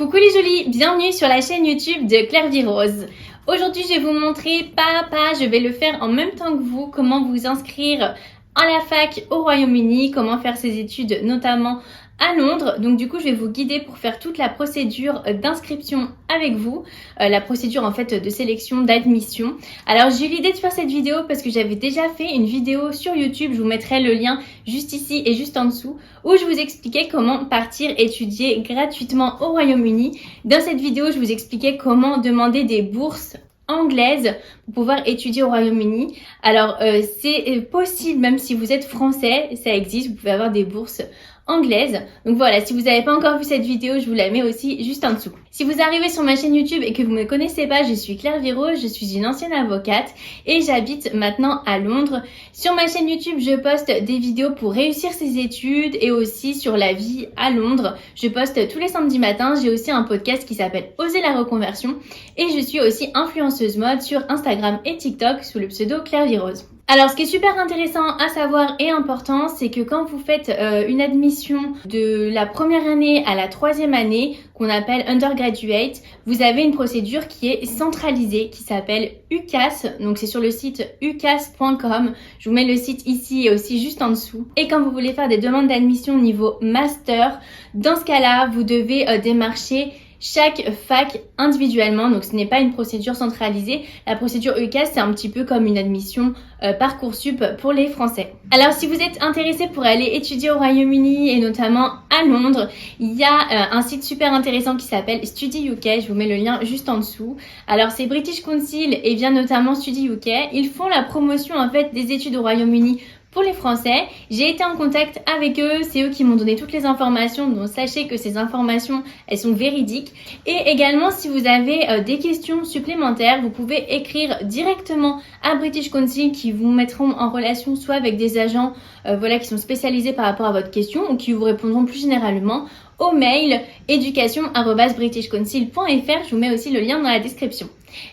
Coucou les jolies, bienvenue sur la chaîne YouTube de Claire Vie Rose. Aujourd'hui, je vais vous montrer pas à pas, je vais le faire en même temps que vous, comment vous inscrire à la fac au Royaume-Uni, comment faire ses études notamment à Londres. Donc du coup, je vais vous guider pour faire toute la procédure d'inscription avec vous, la procédure en fait de sélection, d'admission. Alors j'ai eu l'idée de faire cette vidéo parce que j'avais déjà fait une vidéo sur YouTube, je vous mettrai le lien juste ici et juste en dessous, où je vous expliquais comment partir étudier gratuitement au Royaume-Uni. Dans cette vidéo, je vous expliquais comment demander des bourses anglaise pour pouvoir étudier au Royaume-Uni. Alors c'est possible, même si vous êtes français, ça existe, vous pouvez avoir des bourses anglaises. Donc voilà, si vous n'avez pas encore vu cette vidéo, je vous la mets aussi juste en dessous. Si vous arrivez sur ma chaîne YouTube et que vous ne me connaissez pas, je suis Claire Vie Rose, je suis une ancienne avocate et j'habite maintenant à Londres. Sur ma chaîne YouTube, je poste des vidéos pour réussir ses études et aussi sur la vie à Londres. Je poste tous les samedis matins. J'ai aussi un podcast qui s'appelle Oser la reconversion et je suis aussi influenceuse mode sur Instagram et TikTok sous le pseudo Claire Vie Rose. Alors, ce qui est super intéressant à savoir et important, c'est que quand vous faites une admission de la première année à la troisième année, qu'on appelle undergraduate, vous avez une procédure qui est centralisée, qui s'appelle UCAS. Donc, c'est sur le site ucas.com. Je vous mets le site ici et aussi juste en dessous. Et quand vous voulez faire des demandes d'admission niveau master, dans ce cas-là, vous devez démarcher chaque fac individuellement, donc ce n'est pas une procédure centralisée. La procédure UCAS, c'est un petit peu comme une admission Parcoursup pour les Français. Alors si vous êtes intéressé pour aller étudier au Royaume-Uni et notamment à Londres, il y a un site super intéressant qui s'appelle Study UK, je vous mets le lien juste en dessous. Alors c'est British Council et bien notamment Study UK, ils font la promotion en fait des études au Royaume-Uni pour les Français. J'ai été en contact avec eux, c'est eux qui m'ont donné toutes les informations, donc sachez que ces informations, elles sont véridiques. Et également, si vous avez des questions supplémentaires, vous pouvez écrire directement à British Council qui vous mettront en relation soit avec des agents qui sont spécialisés par rapport à votre question ou qui vous répondront plus généralement au mail education@britishcouncil.fr. Je vous mets aussi le lien dans la description.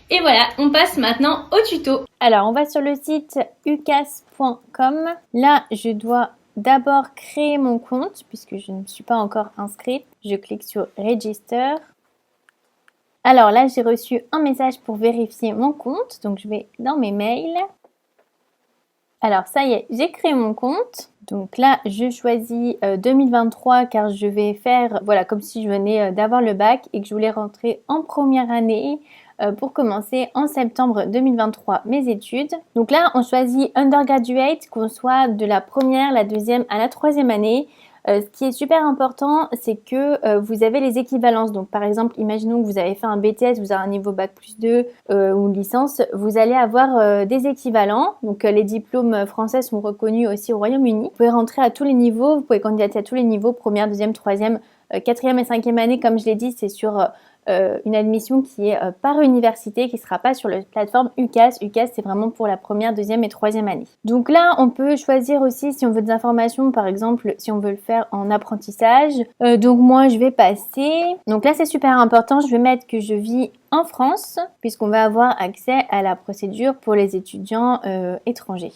Et voilà, on passe maintenant au tuto. Alors, on va sur le site ucas.com. Là, je dois d'abord créer mon compte puisque je ne suis pas encore inscrite. Je clique sur Register. Alors là, j'ai reçu un message pour vérifier mon compte. Donc, je vais dans mes mails. Alors, ça y est, j'ai créé mon compte. Donc là, je choisis 2023 car je vais faire, voilà, comme si je venais d'avoir le bac et que je voulais rentrer en première année pour commencer en septembre 2023 mes études. Donc là, on choisit undergraduate, qu'on soit de la première, la deuxième à la troisième année. Ce qui est super important, c'est que vous avez les équivalences. Donc par exemple, imaginons que vous avez fait un BTS, vous avez un niveau Bac plus 2 ou une licence, vous allez avoir des équivalents. Donc les diplômes français sont reconnus aussi au Royaume-Uni. Vous pouvez rentrer à tous les niveaux, vous pouvez candidater à tous les niveaux, première, deuxième, troisième, quatrième et cinquième année. Comme je l'ai dit, c'est sur une admission qui est par université, qui ne sera pas sur la plateforme UCAS. UCAS, c'est vraiment pour la première, deuxième et troisième année. Donc là, on peut choisir aussi si on veut des informations, par exemple, si on veut le faire en apprentissage. Donc moi, je vais passer. Donc là, c'est super important. Je vais mettre que je vis en France, puisqu'on va avoir accès à la procédure pour les étudiants étrangers.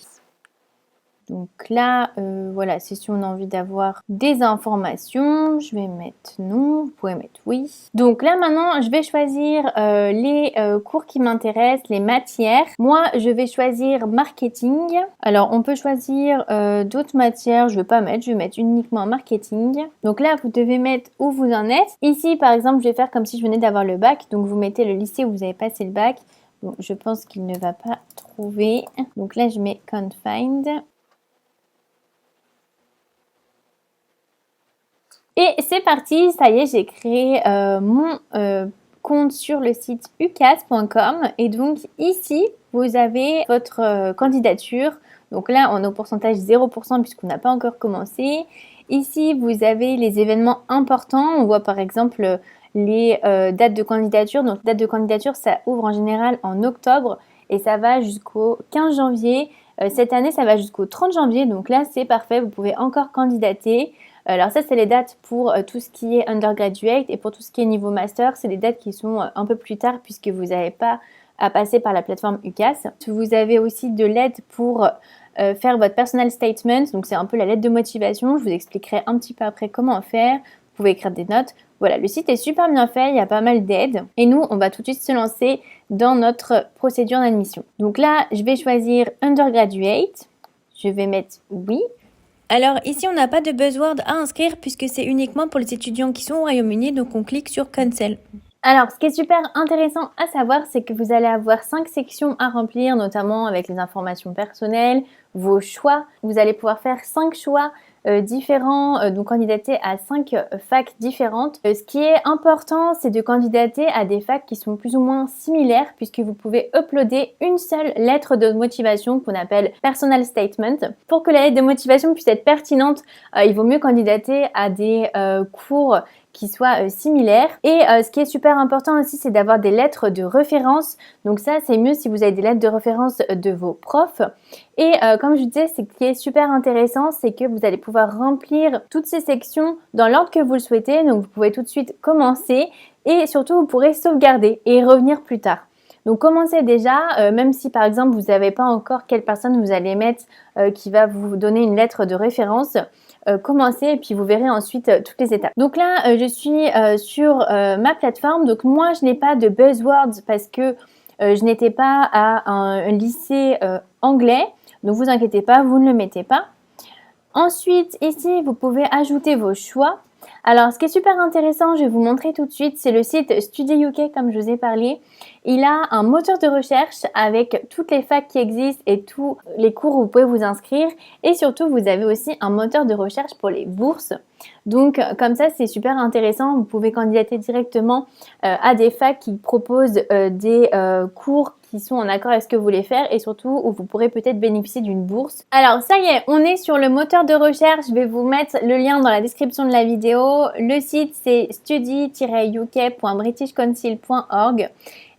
Donc là, voilà, c'est si on a envie d'avoir des informations. Je vais mettre non, vous pouvez mettre oui. Donc là, maintenant, je vais choisir les cours qui m'intéressent, les matières. Moi, je vais choisir marketing. Alors, on peut choisir d'autres matières. Je ne vais pas mettre, je vais mettre uniquement marketing. Donc là, vous devez mettre où vous en êtes. Ici, par exemple, je vais faire comme si je venais d'avoir le bac. Donc, vous mettez le lycée où vous avez passé le bac. Bon, je pense qu'il ne va pas trouver. Donc là, je mets confined. Et c'est parti, ça y est, j'ai créé mon compte sur le site ucas.com et donc ici, vous avez votre candidature. Donc là, on est au pourcentage 0% puisqu'on n'a pas encore commencé. Ici, vous avez les événements importants. On voit par exemple les dates de candidature. Donc, date de candidature, ça ouvre en général en octobre et ça va jusqu'au 15 janvier. Cette année, ça va jusqu'au 30 janvier. Donc là, c'est parfait, vous pouvez encore candidater. Alors ça, c'est les dates pour tout ce qui est undergraduate et pour tout ce qui est niveau master, c'est des dates qui sont un peu plus tard puisque vous n'avez pas à passer par la plateforme UCAS. Vous avez aussi de l'aide pour faire votre personal statement, donc c'est un peu la lettre de motivation. Je vous expliquerai un petit peu après comment faire. Vous pouvez écrire des notes. Voilà, le site est super bien fait, il y a pas mal d'aides. Et nous, on va tout de suite se lancer dans notre procédure d'admission. Donc là, je vais choisir Undergraduate. Je vais mettre oui. Alors ici, on n'a pas de buzzword à inscrire puisque c'est uniquement pour les étudiants qui sont au Royaume-Uni, donc on clique sur Cancel. Alors, ce qui est super intéressant à savoir, c'est que vous allez avoir 5 sections à remplir, notamment avec les informations personnelles, vos choix. Vous allez pouvoir faire 5 choix différents, donc candidater à 5 facs différentes. Ce qui est important, c'est de candidater à des facs qui sont plus ou moins similaires, puisque vous pouvez uploader une seule lettre de motivation qu'on appelle personal statement. Pour que la lettre de motivation puisse être pertinente, il vaut mieux candidater à des cours qui soient similaires. Et ce qui est super important aussi, c'est d'avoir des lettres de référence. Donc ça, c'est mieux si vous avez des lettres de référence de vos profs. Et comme je disais, ce qui est super intéressant, c'est que vous allez pouvoir remplir toutes ces sections dans l'ordre que vous le souhaitez. Donc vous pouvez tout de suite commencer et surtout vous pourrez sauvegarder et revenir plus tard. Donc commencez déjà, même si par exemple vous n'avez pas encore quelle personne vous allez mettre qui va vous donner une lettre de référence. Commencez et puis vous verrez ensuite toutes les étapes. Donc là, je suis sur ma plateforme. Donc moi, je n'ai pas de buzzwords parce que je n'étais pas à un lycée anglais. Donc vous inquiétez pas, vous ne le mettez pas. Ensuite, ici, vous pouvez ajouter vos choix. Alors, ce qui est super intéressant, je vais vous montrer tout de suite, c'est le site Study UK, comme je vous ai parlé. Il a un moteur de recherche avec toutes les facs qui existent et tous les cours où vous pouvez vous inscrire. Et surtout, vous avez aussi un moteur de recherche pour les bourses. Donc, comme ça, c'est super intéressant. Vous pouvez candidater directement à des facs qui proposent des cours qui sont en accord avec ce que vous voulez faire et surtout où vous pourrez peut-être bénéficier d'une bourse. Alors ça y est, on est sur le moteur de recherche. Je vais vous mettre le lien dans la description de la vidéo. Le site c'est study-uk.britishcouncil.org.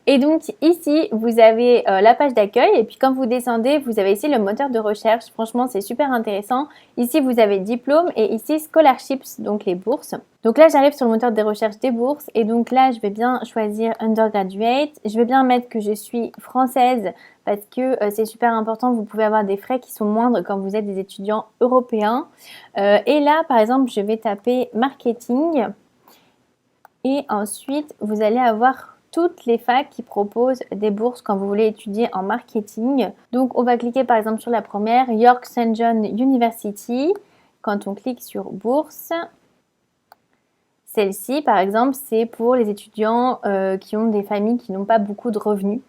Et donc ici, vous avez la page d'accueil et puis quand vous descendez, vous avez ici le moteur de recherche. Franchement, c'est super intéressant. Ici, vous avez diplôme et ici scholarships, donc les bourses. Donc là, j'arrive sur le moteur de recherche des bourses et donc là, je vais bien choisir undergraduate. Je vais bien mettre que je suis française parce que c'est super important. Vous pouvez avoir des frais qui sont moindres quand vous êtes des étudiants européens. Et là, par exemple, je vais taper marketing et ensuite, vous allez avoir toutes les facs qui proposent des bourses quand vous voulez étudier en marketing. Donc, on va cliquer par exemple sur la première, York St. John University. Quand on clique sur bourse, celle-ci, par exemple, c'est pour les étudiants qui ont des familles qui n'ont pas beaucoup de revenus.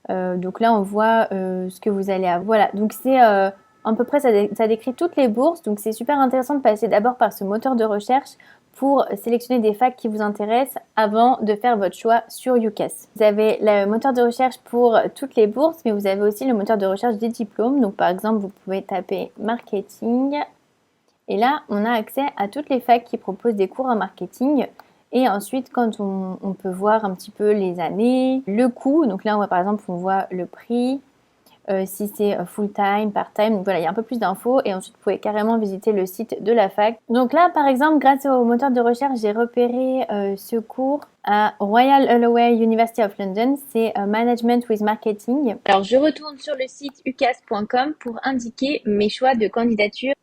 Donc là, on voit ce que vous allez avoir. Voilà, donc c'est à peu près, ça décrit toutes les bourses. Donc c'est super intéressant de passer d'abord par ce moteur de recherche pour sélectionner des facs qui vous intéressent avant de faire votre choix sur UCAS. Vous avez le moteur de recherche pour toutes les bourses, mais vous avez aussi le moteur de recherche des diplômes. Donc par exemple, vous pouvez taper marketing. Et là, on a accès à toutes les facs qui proposent des cours en marketing. Et ensuite, quand on peut voir un petit peu les années, le coût. Donc là, on voit par exemple, on voit le prix. Si c'est full-time, part-time. Donc voilà, il y a un peu plus d'infos et ensuite vous pouvez carrément visiter le site de la fac. Donc là, par exemple, grâce au moteur de recherche, j'ai repéré ce cours à Royal Holloway University of London. C'est Management with Marketing. Alors, je retourne sur le site ucas.com pour indiquer mes choix de candidature.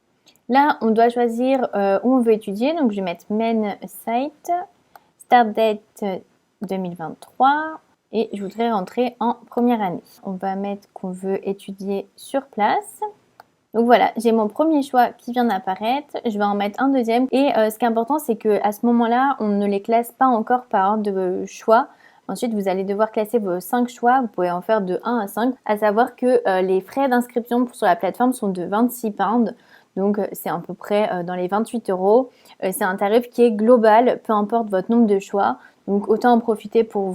Là, on doit choisir où on veut étudier. Donc, je vais mettre Main Site, Start Date 2023. Et je voudrais rentrer en première année. On va mettre qu'on veut étudier sur place. Donc voilà, j'ai mon premier choix qui vient d'apparaître. Je vais en mettre un deuxième. Et ce qui est important, c'est qu'à ce moment-là, on ne les classe pas encore par ordre de choix. Ensuite, vous allez devoir classer vos 5 choix. Vous pouvez en faire de 1 à 5. À savoir que les frais d'inscription sur la plateforme sont de 26 pounds. Donc c'est à peu près dans les 28 €. C'est un tarif qui est global, peu importe votre nombre de choix. Donc autant en profiter pour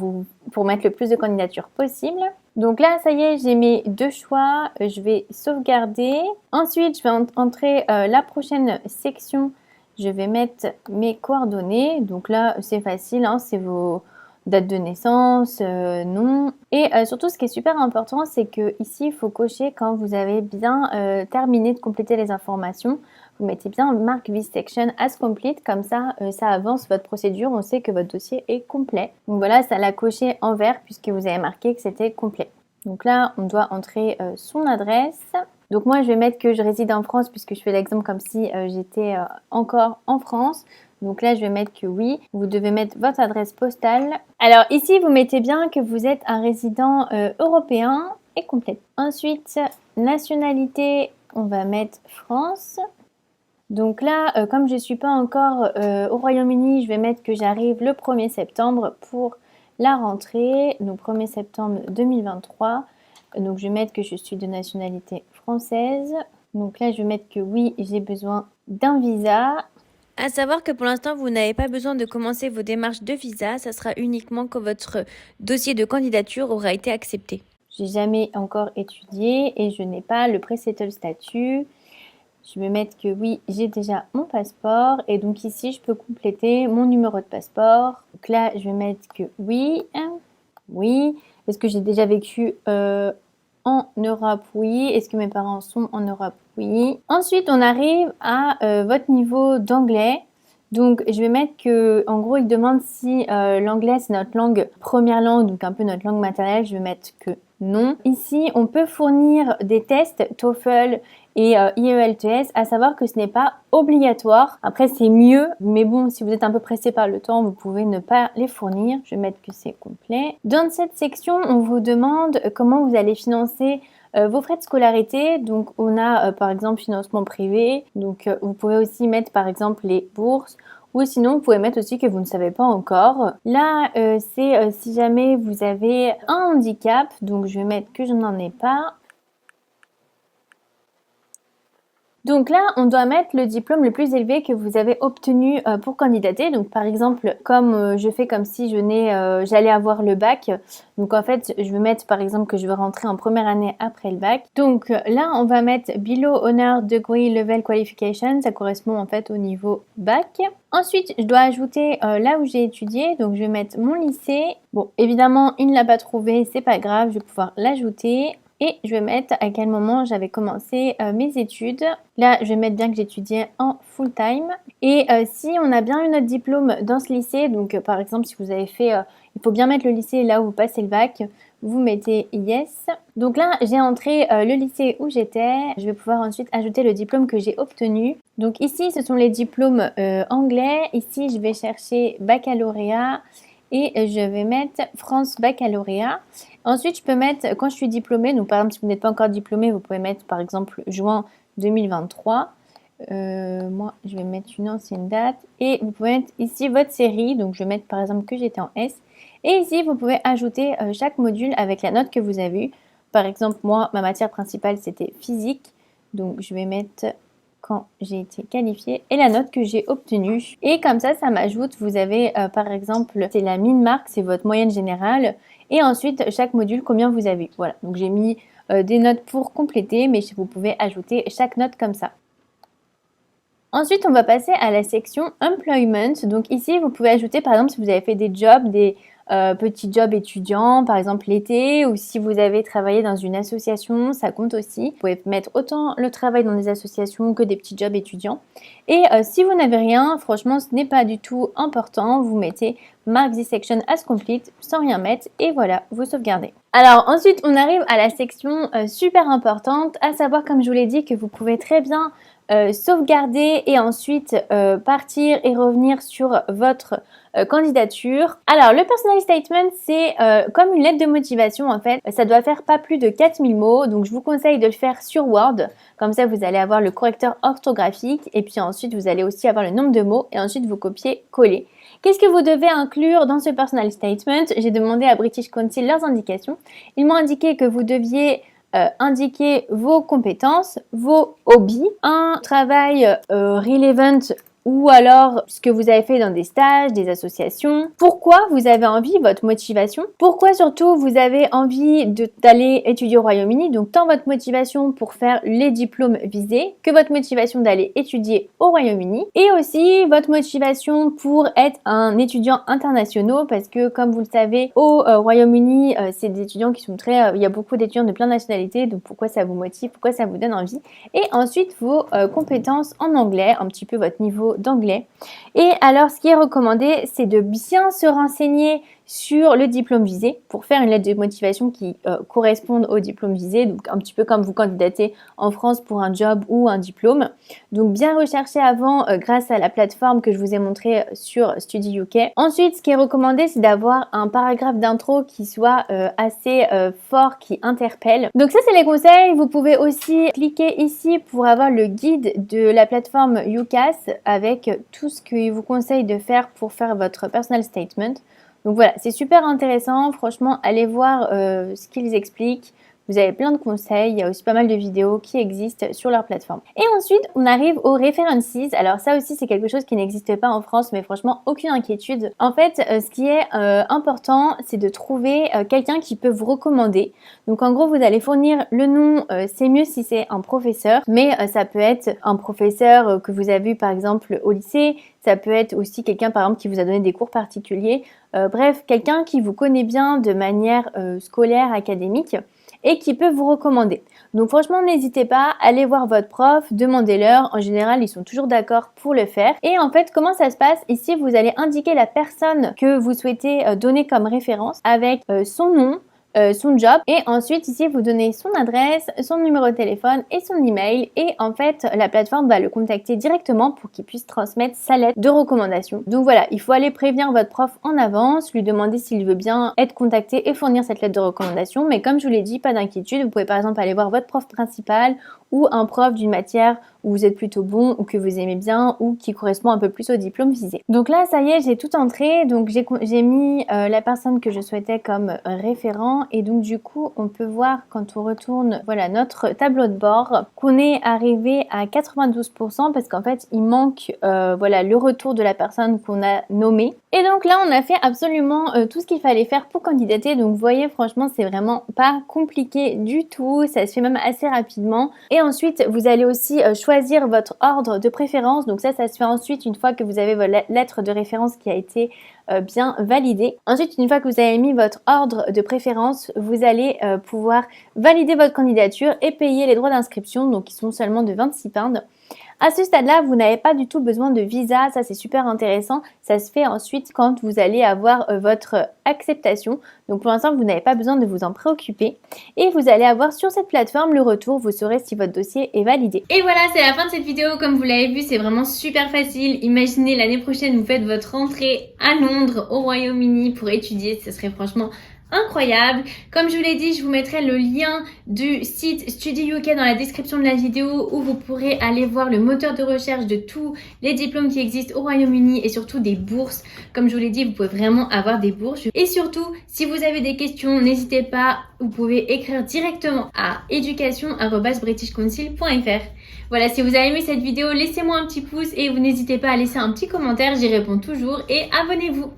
mettre le plus de candidatures possible. Donc là, ça y est, j'ai mes 2 choix. Je vais sauvegarder. Ensuite, je vais entrer la prochaine section. Je vais mettre mes coordonnées. Donc là, c'est facile, hein, c'est vos dates de naissance, nom. Et surtout, ce qui est super important, c'est que ici, il faut cocher quand vous avez bien terminé de compléter les informations. Vous mettez bien Mark this section as complete, comme ça, ça avance votre procédure. On sait que votre dossier est complet. Donc voilà, ça l'a coché en vert puisque vous avez marqué que c'était complet. Donc là, on doit entrer son adresse. Donc moi, je vais mettre que je réside en France puisque je fais l'exemple comme si j'étais encore en France. Donc là, je vais mettre que oui. Vous devez mettre votre adresse postale. Alors ici, vous mettez bien que vous êtes un résident européen et complet. Ensuite, nationalité, on va mettre France. Donc là, comme je ne suis pas encore au Royaume-Uni, je vais mettre que j'arrive le 1er septembre pour la rentrée. Donc 1er septembre 2023. Donc je vais mettre que je suis de nationalité française. Donc là, je vais mettre que oui, j'ai besoin d'un visa. À savoir que pour l'instant, vous n'avez pas besoin de commencer vos démarches de visa. Ça sera uniquement quand votre dossier de candidature aura été accepté. J'ai jamais encore étudié et je n'ai pas le pre-settle statut. Je vais mettre que oui, j'ai déjà mon passeport. Et donc ici, je peux compléter mon numéro de passeport. Donc là, je vais mettre que oui. Oui. Est-ce que j'ai déjà vécu en Europe? Oui. Est-ce que mes parents sont en Europe? Oui. Ensuite, on arrive à votre niveau d'anglais. Donc, je vais mettre que, en gros, il demande si l'anglais, c'est notre langue, première langue, donc un peu notre langue maternelle. Je vais mettre que non. Ici, on peut fournir des tests TOEFL et IELTS, à savoir que ce n'est pas obligatoire. Après, c'est mieux, mais bon, si vous êtes un peu pressé par le temps, vous pouvez ne pas les fournir. Je vais mettre que c'est complet. Dans cette section, on vous demande comment vous allez financer vos frais de scolarité. Donc, on a par exemple financement privé. Donc, vous pouvez aussi mettre par exemple les bourses. Ou sinon, vous pouvez mettre aussi que vous ne savez pas encore. Là, c'est si jamais vous avez un handicap. Donc, je vais mettre que je n'en ai pas. Donc là, on doit mettre le diplôme le plus élevé que vous avez obtenu pour candidater. Donc par exemple, comme je fais comme si j'allais avoir le bac. Donc en fait, je vais mettre par exemple que je veux rentrer en première année après le bac. Donc là, on va mettre Below Honor Degree Level Qualification. Ça correspond en fait au niveau bac. Ensuite, je dois ajouter là où j'ai étudié. Donc je vais mettre mon lycée. Bon, évidemment, il ne l'a pas trouvé, c'est pas grave, je vais pouvoir l'ajouter. Et je vais mettre à quel moment j'avais commencé mes études. Là, je vais mettre bien que j'étudiais en full time. Et si on a bien eu notre diplôme dans ce lycée, donc par exemple si vous avez fait, il faut bien mettre le lycée là où vous passez le bac, vous mettez yes. Donc là, j'ai entré le lycée où j'étais. Je vais pouvoir ensuite ajouter le diplôme que j'ai obtenu. Donc ici, ce sont les diplômes anglais. Ici, je vais chercher baccalauréat. Et je vais mettre France baccalauréat. Ensuite, je peux mettre quand je suis diplômée. Donc, par exemple, si vous n'êtes pas encore diplômé, vous pouvez mettre par exemple juin 2023. Moi, je vais mettre une ancienne date. Et vous pouvez mettre ici votre série. Donc, je vais mettre par exemple que j'étais en S. Et ici, vous pouvez ajouter chaque module avec la note que vous avez eue. Par exemple, moi, ma matière principale, c'était physique. Donc, je vais mettre quand j'ai été qualifiée et la note que j'ai obtenue. Et comme ça m'ajoute, vous avez par exemple, c'est la min-marque, c'est votre moyenne générale. Et ensuite, chaque module, combien vous avez. Voilà, donc j'ai mis des notes pour compléter, mais vous pouvez ajouter chaque note comme ça. Ensuite, on va passer à la section Employment. Donc ici, vous pouvez ajouter par exemple si vous avez fait des jobs, des petits jobs étudiants, par exemple l'été, ou si vous avez travaillé dans une association, ça compte aussi. Vous pouvez mettre autant le travail dans des associations que des petits jobs étudiants. Et si vous n'avez rien, franchement, ce n'est pas du tout important. Vous mettez Mark this section as complete sans rien mettre et voilà, vous sauvegardez. Alors ensuite, on arrive à la section super importante, à savoir, comme je vous l'ai dit, que vous pouvez très bien sauvegarder et ensuite partir et revenir sur votre candidature. Alors le personal statement, c'est comme une lettre de motivation en fait. Ça doit faire pas plus de 4000 mots, donc je vous conseille de le faire sur Word. Comme ça, vous allez avoir le correcteur orthographique et puis ensuite, vous allez aussi avoir le nombre de mots et ensuite vous copiez-coller. Qu'est-ce que vous devez inclure dans ce personal statement? J'ai demandé à British Council leurs indications. Ils m'ont indiqué que vous deviez indiquer vos compétences, vos hobbies, un travail relevant ou alors ce que vous avez fait dans des stages, des associations. Pourquoi vous avez envie, votre motivation. Pourquoi surtout vous avez envie d'aller étudier au Royaume-Uni. Donc tant votre motivation pour faire les diplômes visés que votre motivation d'aller étudier au Royaume-Uni. Et aussi votre motivation pour être un étudiant international parce que comme vous le savez, au Royaume-Uni, c'est des étudiants qui sont très... il y a beaucoup d'étudiants de plein de nationalités. Donc pourquoi ça vous motive, pourquoi ça vous donne envie. Et ensuite vos compétences en anglais, un petit peu votre niveau d'anglais. Et alors, ce qui est recommandé, c'est de bien se renseigner sur le diplôme visé pour faire une lettre de motivation qui corresponde au diplôme visé, donc un petit peu comme vous candidatez en France pour un job ou un diplôme. Donc bien rechercher avant grâce à la plateforme que je vous ai montré sur Study UK. Ensuite, ce qui est recommandé, c'est d'avoir un paragraphe d'intro qui soit assez fort, qui interpelle. Donc ça, c'est les conseils. Vous pouvez aussi cliquer ici pour avoir le guide de la plateforme UCAS avec tout ce qu'il vous conseille de faire pour faire votre personal statement. Donc voilà, c'est super intéressant. Franchement, allez voir ce qu'ils expliquent. Vous avez plein de conseils, il y a aussi pas mal de vidéos qui existent sur leur plateforme. Et ensuite, on arrive aux references. Alors ça aussi, c'est quelque chose qui n'existe pas en France, mais franchement, aucune inquiétude. En fait, ce qui est important, c'est de trouver quelqu'un qui peut vous recommander. Donc en gros, vous allez fournir le nom, c'est mieux si c'est un professeur, mais ça peut être un professeur que vous avez vu par exemple au lycée, ça peut être aussi quelqu'un par exemple qui vous a donné des cours particuliers. Bref, quelqu'un qui vous connaît bien de manière scolaire, académique, et qui peut vous recommander. Donc franchement, n'hésitez pas, allez voir votre prof, demandez-leur. En général, ils sont toujours d'accord pour le faire. Et en fait, comment ça se passe? Ici, vous allez indiquer la personne que vous souhaitez donner comme référence avec son nom, son job, et ensuite ici vous donnez son adresse, son numéro de téléphone et son email, et en fait la plateforme va le contacter directement pour qu'il puisse transmettre sa lettre de recommandation. Donc voilà, il faut aller prévenir votre prof en avance, lui demander s'il veut bien être contacté et fournir cette lettre de recommandation. Mais comme je vous l'ai dit, pas d'inquiétude, vous pouvez par exemple aller voir votre prof principal ou un prof d'une matière où vous êtes plutôt bon ou que vous aimez bien ou qui correspond un peu plus au diplôme visé. Donc là, ça y est, j'ai tout entré. Donc j'ai mis la personne que je souhaitais comme référent, et donc du coup, on peut voir quand on retourne, voilà, notre tableau de bord, qu'on est arrivé à 92% parce qu'en fait, il manque voilà, le retour de la personne qu'on a nommée. Et donc là, on a fait absolument tout ce qu'il fallait faire pour candidater. Donc vous voyez, franchement, c'est vraiment pas compliqué du tout. Ça se fait même assez rapidement. Et ensuite, vous allez aussi choisir votre ordre de préférence. Donc ça se fait ensuite une fois que vous avez votre lettre de référence qui a été bien validée. Ensuite, une fois que vous avez mis votre ordre de préférence, vous allez pouvoir valider votre candidature et payer les droits d'inscription, donc qui sont seulement de 26 pounds. À ce stade-là, vous n'avez pas du tout besoin de visa, ça c'est super intéressant. Ça se fait ensuite quand vous allez avoir votre acceptation. Donc pour l'instant, vous n'avez pas besoin de vous en préoccuper. Et vous allez avoir sur cette plateforme le retour, vous saurez si votre dossier est validé. Et voilà, c'est la fin de cette vidéo. Comme vous l'avez vu, c'est vraiment super facile. Imaginez l'année prochaine, vous faites votre rentrée à Londres, au Royaume-Uni pour étudier. Ce serait franchement incroyable. Comme je vous l'ai dit, je vous mettrai le lien du site Study UK dans la description de la vidéo où vous pourrez aller voir le moteur de recherche de tous les diplômes qui existent au Royaume-Uni et surtout des bourses. Comme je vous l'ai dit, vous pouvez vraiment avoir des bourses. Et surtout, si vous avez des questions, n'hésitez pas, vous pouvez écrire directement à education@britishcouncil.fr. Voilà, si vous avez aimé cette vidéo, laissez-moi un petit pouce et vous n'hésitez pas à laisser un petit commentaire, j'y réponds toujours, et abonnez-vous.